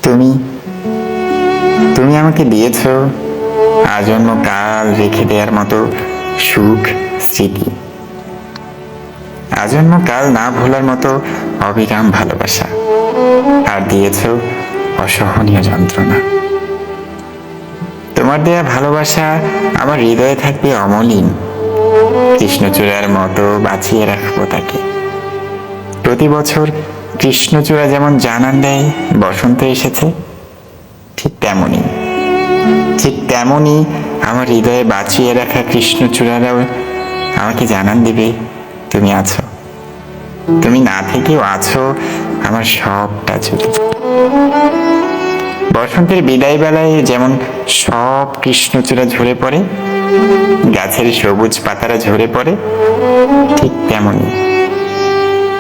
তুমি তুমি আমাকে দিয়েছ আজন্ম কাল রেখে দেওয়ার মতো সুখ, স্মৃতি, আজন্ম কাল না ভোলার মতো অবিরাম ভালোবাসা, আর দিয়েছ অসহনীয় যন্ত্রণা। তোমার দেয়া ভালোবাসা আমার হৃদয়ে থাকবে অমলিন, কৃষ্ণচূড়ার মতো বাঁচিয়ে রাখবো তাকে। প্রতি বছর কৃষ্ণচূড়া যেমন জানান দেয় বসন্ত এসেছে, ঠিক তেমনই আমার হৃদয়ে বাঁচিয়ে রাখা কৃষ্ণচূড়ারাও আমাকে জানান দিবে তুমি আছো। তুমি না থেকেও আছো আমার সবটা জুড়ে। বসন্তের বিদায় বেলায় যেমন সব কৃষ্ণচূড়া ঝরে পড়ে, গাছের সবুজ পাতারা ঝরে পড়ে,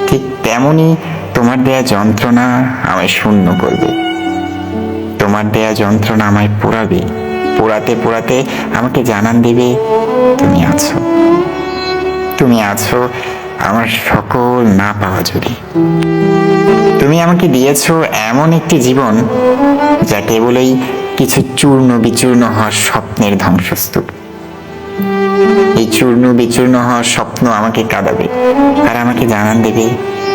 ঠিক তেমনি তোমার দেয়া যন্ত্রণা আমায় শূন্য করবে। তোমার দেয়া যন্ত্রণা আমায় পোড়াবে, পোড়াতে পোড়াতে আমাকে জানান দেবে তুমি আছো আমার সকল না পাওয়া জুড়ে। তুমি আমাকে দিয়েছ এমন একটি জীবন যা কেবলই কিছু চূর্ণ বিচূর্ণ হওয়ার স্বপ্নের ধ্বংসস্তূপ। এই চূর্ণ বিচূর্ণ হওয়ার স্বপ্ন আমাকে কাঁদাবে, আর আমাকে জানান দেবে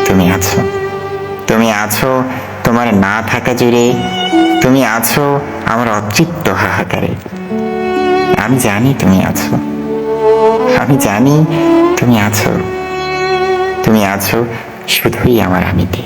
তুমি আছো তোমার না থাকা জুড়ে। তুমি আছো আমার অতৃপ্ত হাহাকারে। আমি জানি তুমি আছো, আমি জানি তুমি আছো শুধুই আমার আমিতে।